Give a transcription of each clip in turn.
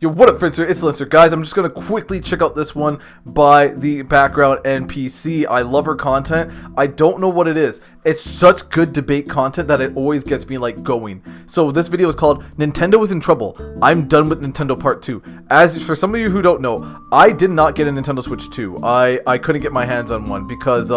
Yo, what up, Fritzer? It's Lennester. Guys, I'm just going to quickly check out this one by the background NPC. I love her content. I don't know what it is. It's such good debate content that it always gets me, like, going. So this video is called Nintendo is in Trouble. I'm done with Nintendo Part 2. As for some of you who don't know, I did not get a Nintendo Switch 2. I couldn't get my hands on one because,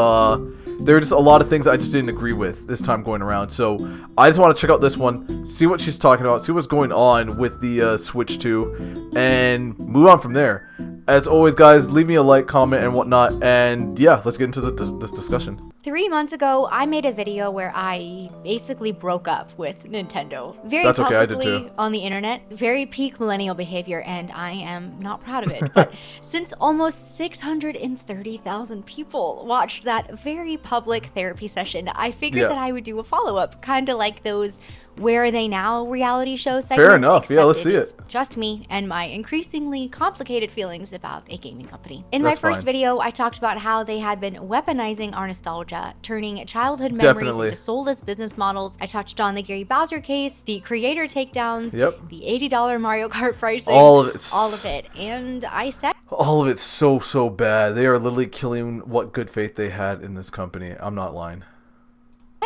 there were just a lot of things I just didn't agree with this time going around. So I just want to check out this one, see what she's talking about, see what's going on with the Switch 2, and move on from there. As always, guys, leave me a like, comment, and whatnot. And yeah, let's get into this discussion. 3 months ago, I made a video where I basically broke up with Nintendo. Very That's okay, I did publicly too. on the internet. Very peak millennial behavior, and I am not proud of it. But since almost 630,000 people watched that very public therapy session, I figured that I would do a follow-up, kind of like those Where Are They Now reality show segments. Fair enough, yeah, let's see it. Just me and my increasingly complicated feelings about a gaming company. In my first video, I talked about how they had been weaponizing our nostalgia, turning childhood memories into soulless business models. I touched on the Gary Bowser case, the creator takedowns, the $80 Mario Kart pricing, all of it. And I said, all of it's so bad. They are literally killing what good faith they had in this company. I'm not lying.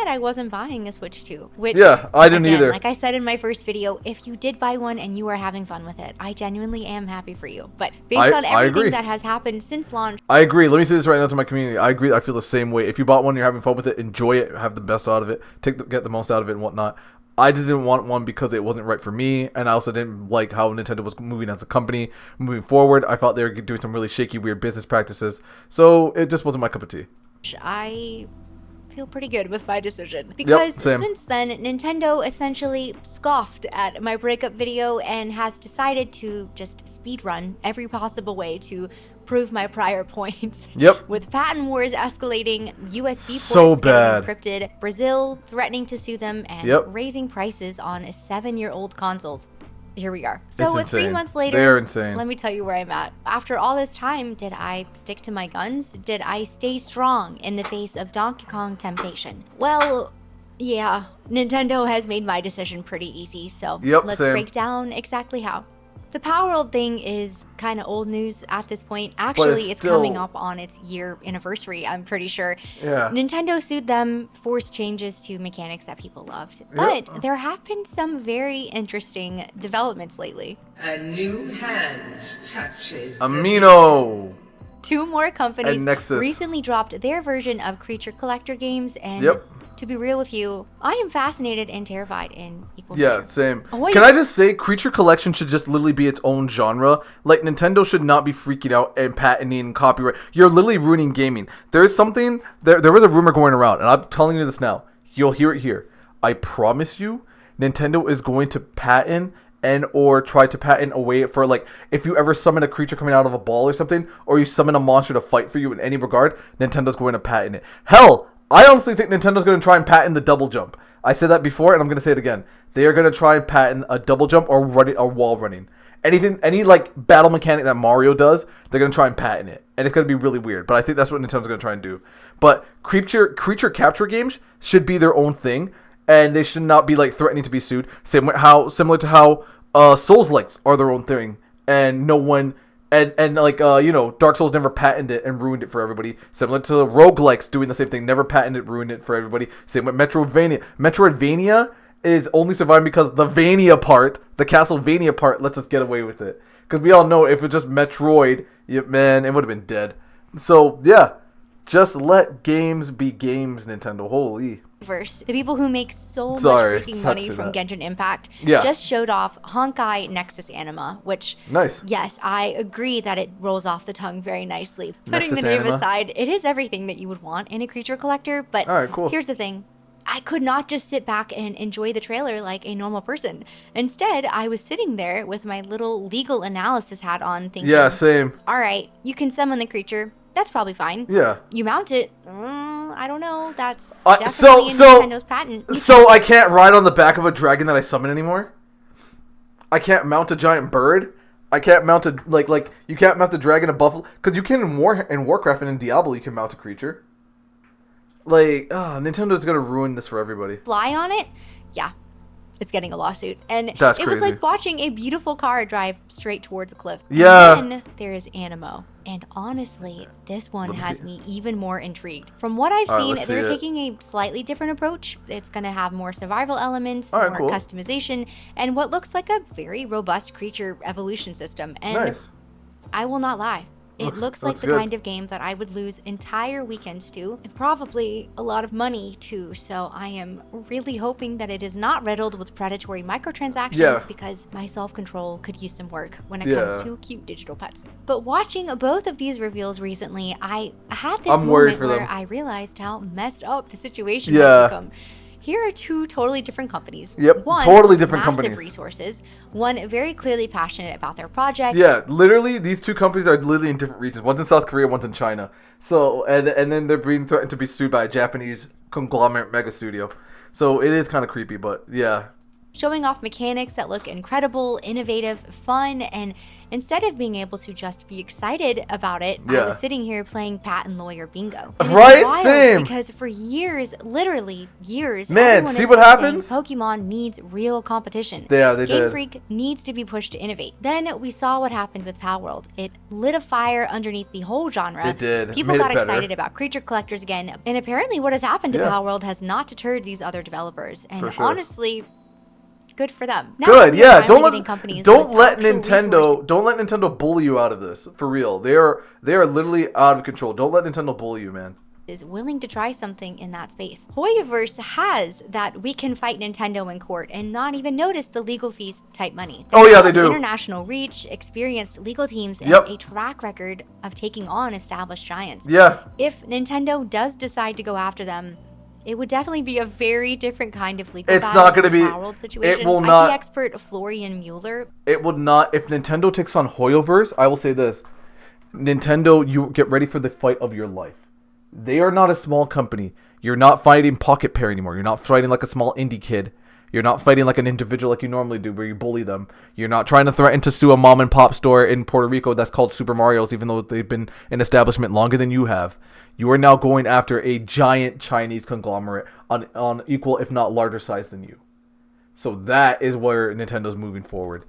I wasn't buying a Switch 2, which, yeah, I didn't either. Like I said in my first video, if you did buy one and you are having fun with it, I genuinely am happy for you. But based on everything that has happened since launch, I agree. Let me say this right now to my community. I agree. I feel the same way. If you bought one, you're having fun with it, enjoy it, have the best out of it, get the most out of it and whatnot. I just didn't want one because it wasn't right for me, and I also didn't like how Nintendo was moving as a company moving forward. I thought they were doing some really shaky, weird business practices, so it just wasn't my cup of tea. I feel pretty good with my decision because since then Nintendo essentially scoffed at my breakup video and has decided to just speedrun every possible way to prove my prior points. With patent wars escalating, USB ports getting encrypted, Brazil threatening to sue them, and raising prices on 7-year-old consoles. Here we are. So with 3 months later, let me tell you where I'm at. After all this time, did I stick to my guns? Did I stay strong in the face of Donkey Kong temptation? Well, yeah, Nintendo has made my decision pretty easy, so let's break down exactly how. The Power World thing is kind of old news at this point. Actually, it's coming up on its year anniversary, I'm pretty sure. Nintendo sued them, forced changes to mechanics that people loved. But there have been some very interesting developments lately. A new hand touches Amino! 2 more companies recently dropped their version of creature collector games, and to be real with you, I am fascinated and terrified in equal measure. Yeah, same. Can I just say, creature collection should just literally be its own genre? Like, Nintendo should not be freaking out and patenting copyright. You're literally ruining gaming. There's something, there was a rumor going around, and I'm telling you this now. You'll hear it here. I promise you, Nintendo is going to patent and or try to patent a way for, like, if you ever summon a creature coming out of a ball or something, or you summon a monster to fight for you in any regard, Nintendo's going to patent it. Hell, I honestly think Nintendo's going to try and patent the double jump. I said that before, and I'm going to say it again. They are going to try and patent a double jump or wall running. Any like battle mechanic that Mario does, they're going to try and patent it. And it's going to be really weird, but I think that's what Nintendo's going to try and do. But creature capture games should be their own thing, and they should not be like threatening to be sued. Similar to how Souls-likes are their own thing, and no one... And like, you know, Dark Souls never patented it and ruined it for everybody. Similar to roguelikes doing the same thing. Never patented it, ruined it for everybody. Same with Metroidvania. Metroidvania is only surviving because the Vania part, the Castlevania part, lets us get away with it. Because we all know if it's just Metroid, man, it would have been dead. So, yeah. Just let games be games, Nintendo. Holy. The people who make so much freaking money from Genshin Impact just showed off Honkai Nexus Anima, which, yes, I agree that it rolls off the tongue very nicely. Putting the name aside, it is everything that you would want in a creature collector, but here's the thing. I could not just sit back and enjoy the trailer like a normal person. Instead, I was sitting there with my little legal analysis hat on thinking, all right, you can summon the creature. That's probably fine. You mount it. I don't know. That's definitely in Nintendo's patent. So I can't ride on the back of a dragon that I summon anymore? I can't mount a giant bird? I can't mount a... Like you can't mount a dragon, a buffalo... Because you can in Warcraft and in Diablo, you can mount a creature. Like, Nintendo's going to ruin this for everybody. Fly on it? Yeah. it's getting a lawsuit. And That's it was crazy. like watching a beautiful car drive straight towards a cliff. Yeah. And then there's Animo. And honestly, this one has me even more intrigued. From what I've seen, they're taking a slightly different approach. It's going to have more survival elements, more customization, and what looks like a very robust creature evolution system. And I will not lie. It looks like the kind of game that I would lose entire weekends to, and probably a lot of money to, so I am really hoping that it is not riddled with predatory microtransactions because my self-control could use some work when it comes to cute digital pets. But watching both of these reveals recently, I had this moment where I realized how messed up the situation has become. Here are two totally different companies. One, totally different massive resources. One very clearly passionate about their project. Yeah, literally, these two companies are literally in different regions. One's in South Korea, one's in China. So, and then they're being threatened to be sued by a Japanese conglomerate mega studio. So it is kind of creepy, but yeah. Showing off mechanics that look incredible, innovative, fun, and instead of being able to just be excited about it, I was sitting here playing patent lawyer bingo. And Same. Because for years, literally years, man, see what happens? Pokemon needs real competition. Yeah, they Game did. Freak needs to be pushed to innovate. Then we saw what happened with Palworld. It lit a fire underneath the whole genre. It did. People got excited about creature collectors again, and apparently what has happened to Palworld has not deterred these other developers. And honestly, good for them. Now Good, yeah. Don't let Nintendo don't let Nintendo bully you out of this. For real, they are literally out of control. Don't let Nintendo bully you, man. Is willing to try something in that space. Hoyoverse has that we can fight Nintendo in court and not even notice the legal fees type money. They do. International reach, experienced legal teams, and a track record of taking on established giants. Yeah. If Nintendo does decide to go after them, it would definitely be a very different kind of legal battle. It's not going to be. Situation. It will not. IP expert Florian Mueller. It would not. If Nintendo takes on Hoyoverse, I will say this: Nintendo, you get ready for the fight of your life. They are not a small company. You're not fighting Pocket Pair anymore. You're not fighting like a small indie kid. You're not fighting like an individual like you normally do, where you bully them. You're not trying to threaten to sue a mom and pop store in Puerto Rico that's called Super Mario's, even though they've been in establishment longer than you have. You are now going after a giant Chinese conglomerate on equal, if not larger size than you. So that is where Nintendo's moving forward.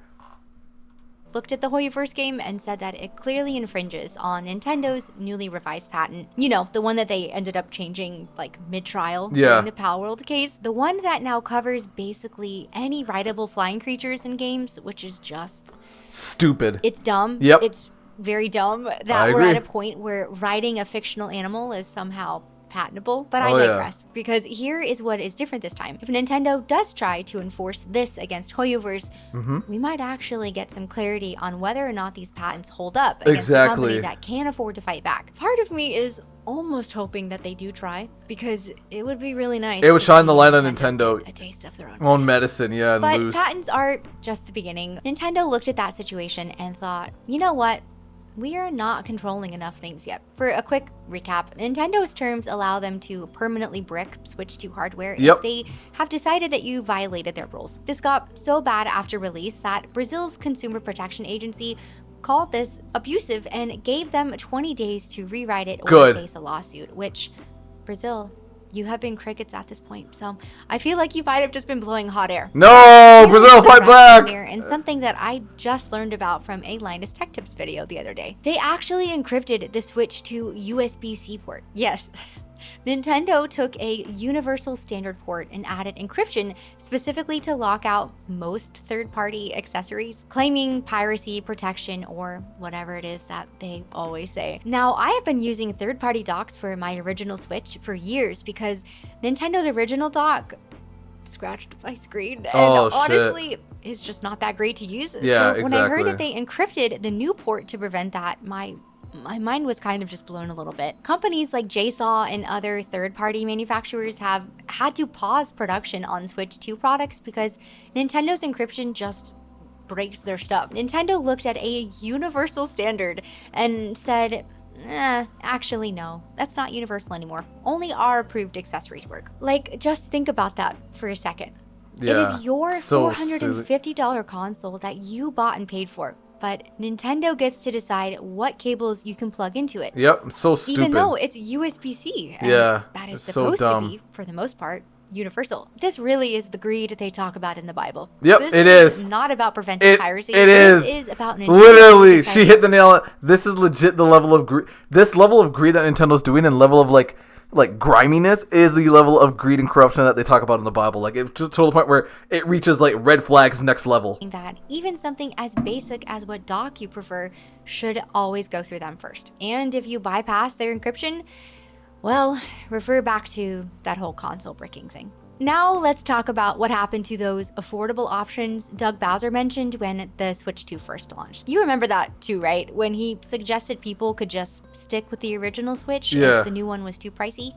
Looked at the Hoyoverse game and said that it clearly infringes on Nintendo's newly revised patent. You know, the one that they ended up changing like mid-trial during the Palworld case. The one that now covers basically any writable flying creatures in games, which is just stupid. It's dumb. Yep. It's very dumb that we're at a point where writing a fictional animal is somehow patentable, but I digress, because here is what is different this time. If Nintendo does try to enforce this against Hoyoverse, we might actually get some clarity on whether or not these patents hold up against a company that can afford to fight back. Part of me is almost hoping that they do try, because it would be really nice. It would shine the light on Nintendo. A taste of their own medicine, and but lose. Patents are just the beginning. Nintendo looked at that situation and thought, you know what? We are not controlling enough things yet. For a quick recap, Nintendo's terms allow them to permanently brick switch to hardware if they have decided that you violated their rules. This got so bad after release that Brazil's Consumer Protection Agency called this abusive and gave them 20 days to rewrite it or face a lawsuit, which Brazil, you have been crickets at this point, so I feel like you might have just been blowing hot air. No, Brazil, fight back! And something that I just learned about from a Linus Tech Tips video the other day. They actually encrypted the switch to USB-C port. Yes. Nintendo took a universal standard port and added encryption specifically to lock out most third-party accessories, claiming piracy protection or whatever it is that they always say. Now, I have been using third-party docks for my original Switch for years because Nintendo's original dock scratched my screen and honestly it's just not that great to use. So when I heard that they encrypted the new port to prevent that, my mind was kind of just blown a little bit. Companies like JSaw and other third-party manufacturers have had to pause production on Switch 2 products because Nintendo's encryption just breaks their stuff. Nintendo looked at a universal standard and said, actually no, that's not universal anymore. Only our approved accessories work. Like, just think about that for a second. It is your $450 console that you bought and paid for. But Nintendo gets to decide what cables you can plug into it. Yep, so stupid. Even though it's USB-C. That is supposed to be, for the most part, universal. This really is the greed they talk about in the Bible. Yep, this it is is. not about preventing piracy. This is about Nintendo literally. She hit the nail. This is legit the level of greed. This level of greed that Nintendo's doing, and level of like griminess, is the level of greed and corruption that they talk about in the Bible. Like to the point where it reaches like red flags next level. That even something as basic as what dock you prefer should always go through them first. And if you bypass their encryption, well, refer back to that whole console bricking thing. Now let's talk about what happened to those affordable options Doug Bowser mentioned when the Switch 2 first launched. You remember that too, right? When he suggested people could just stick with the original Switch if the new one was too pricey?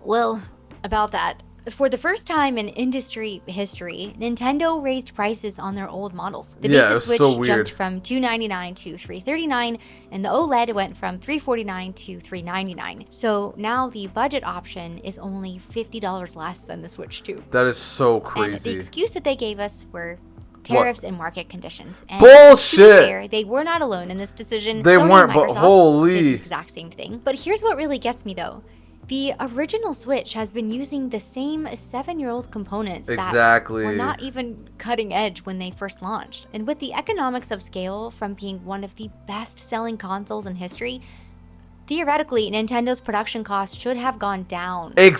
Well, about that. For the first time in industry history, Nintendo raised prices on their old models. The basic Switch jumped from $299 to $339, and the OLED went from $349 to $399. So now the budget option is only $50 less than the Switch 2. That is so crazy. And the excuse that they gave us were tariffs and market conditions. And bullshit! To be fair, they were not alone in this decision. They Sony weren't, and Microsoft but holy. did the exact same thing. But here's what really gets me though. The original Switch has been using the same 7-year-old components that were not even cutting edge when they first launched. And with the economics of scale from being one of the best-selling consoles in history, theoretically, Nintendo's production costs should have gone down. Thank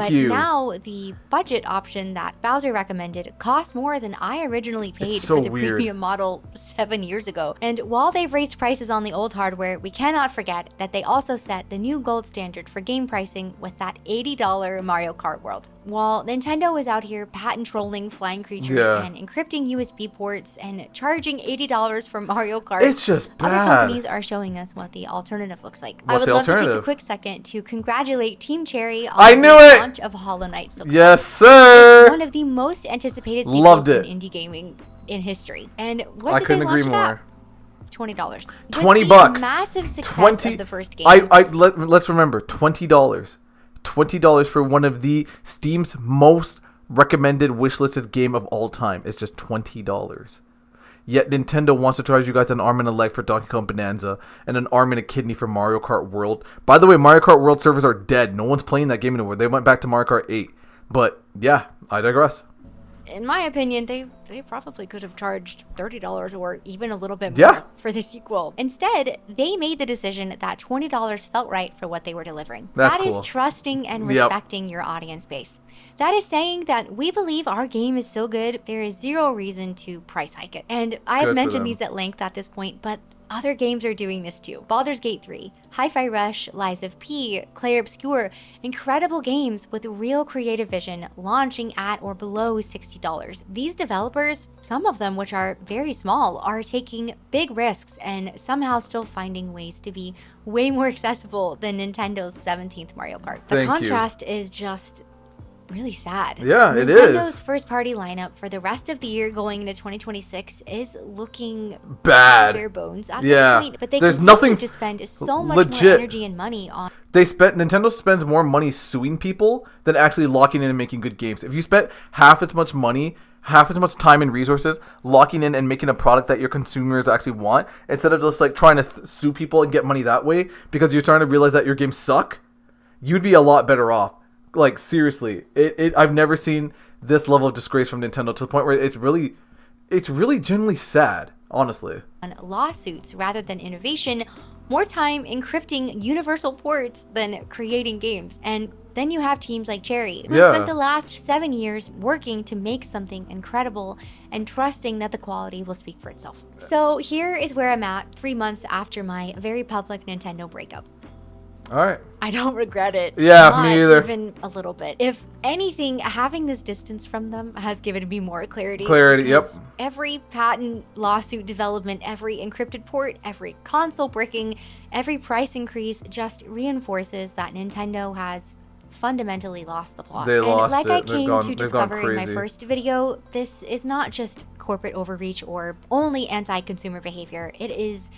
you. But now the budget option that Bowser recommended costs more than I originally paid for the premium model 7 years ago. And while they've raised prices on the old hardware, we cannot forget that they also set the new gold standard for game pricing with that $80 Mario Kart World. While Nintendo is out here patent trolling flying creatures and encrypting USB ports and charging $80 for Mario Kart, it's just bad. Other companies are showing us what the alternative looks like. I would love to take a quick second to congratulate Team Cherry on the launch of Hollow Knight Silksong. Yes, sir! It's one of the most anticipated sequels in indie gaming in history. And what did they launch it at? $20. $20. Massive success of the first game. Let's remember, $20. $20 for one of the Steam's most recommended wishlisted game of all time. It's just $20. Yet Nintendo wants to charge you guys an arm and a leg for Donkey Kong Bonanza and an arm and a kidney for Mario Kart World. By the way, Mario Kart World servers are dead. No one's playing that game anymore. They went back to Mario Kart 8. But yeah, I digress. In my opinion, they probably could have charged $30 or even a little bit more for the sequel. Instead, they made the decision that $20 felt right for what they were delivering. That is trusting and respecting your audience base. That is saying that we believe our game is so good, there is zero reason to price hike it. And I have mentioned these at length at this point, but other games are doing this too. Baldur's Gate 3, Hi-Fi Rush, Lies of P, Clair Obscur, incredible games with real creative vision launching at or below $60. These developers, some of them which are very small, are taking big risks and somehow still finding ways to be way more accessible than Nintendo's 17th Mario Kart. The contrast is just really sad. Yeah, it is. Nintendo's first-party lineup for the rest of the year going into 2026 is looking bad, bare bones at this point. But they continue to spend so much more energy and money on. Nintendo spends more money suing people than actually locking in and making good games. If you spent half as much money, half as much time and resources locking in and making a product that your consumers actually want, instead of just like trying to sue people and get money that way because you're starting to realize that your games suck, you'd be a lot better off. Like, seriously, I've never seen this level of disgrace from Nintendo to the point where it's really genuinely sad, honestly. On lawsuits rather than innovation, more time encrypting universal ports than creating games. And then you have teams like Cherry, who spent the last 7 years working to make something incredible and trusting that the quality will speak for itself. So here is where I'm at 3 months after my very public Nintendo breakup. All right. I don't regret it. Yeah, me either. Even a little bit. If anything, having this distance from them has given me more clarity. Yep. Every patent lawsuit development, every encrypted port, every console bricking, every price increase just reinforces that Nintendo has fundamentally lost the plot. They lost like it. I came to discover in my first video, this is not just corporate overreach or only anti-consumer behavior. It is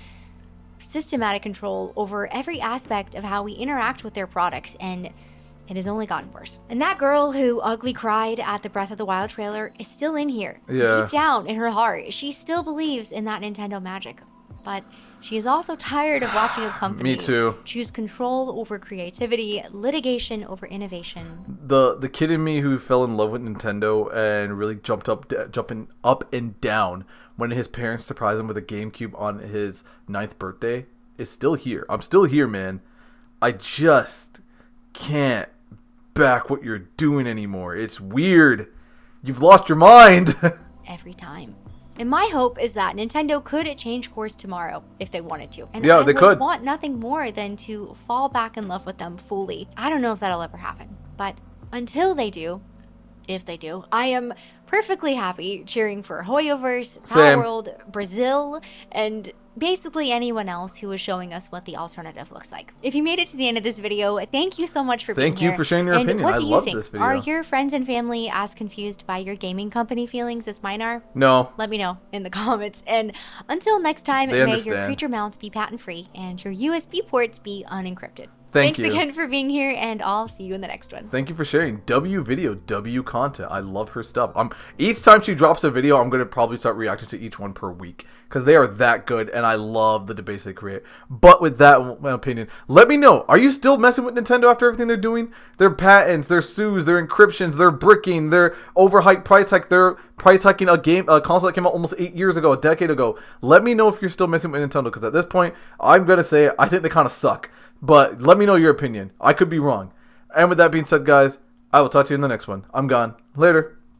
systematic control over every aspect of how we interact with their products, and it has only gotten worse. And that girl who ugly cried at the Breath of the Wild trailer is still in here. Deep down in her heart, she still believes in that Nintendo magic. But she is also tired of watching a company Me too. choose control over creativity, litigation over innovation. The kid in me who fell in love with Nintendo and really jumping up and down when his parents surprised him with a GameCube on his 9th birthday is still here. I'm still here, man. I just can't back what you're doing anymore. It's weird. You've lost your mind. Every time. And my hope is that Nintendo could change course tomorrow if they wanted to. And yeah, I they would could. want nothing more than to fall back in love with them fully. I don't know if that'll ever happen. But until they do, if they do, I am perfectly happy cheering for Hoyoverse, Palworld, Brazil, and basically anyone else who is showing us what the alternative looks like. If you made it to the end of this video, thank you so much for being here. Thank you for sharing your opinion. What I do you love think? this video. Are your friends and family as confused by your gaming company feelings as mine are? No. Let me know in the comments. And until next time, They may understand. your creature mounts be patent-free and your USB ports be unencrypted. Thanks Thanks again for being here, and I'll see you in the next one. Thank you for sharing. W video, W content. I love her stuff. Each time she drops a video, I'm gonna probably start reacting to each one per week because they are that good, and I love the debates they create. But with that, my opinion, let me know. Are you still messing with Nintendo after everything they're doing? Their patents, their sues, their encryptions, their bricking, their overhyped price hike, their price hiking a console that came out almost 8 years ago, a decade ago. Let me know if you're still messing with Nintendo because at this point, I'm gonna say I think they kind of suck. But let me know your opinion. I could be wrong. And with that being said, guys, I will talk to you in the next one. I'm gone. Later.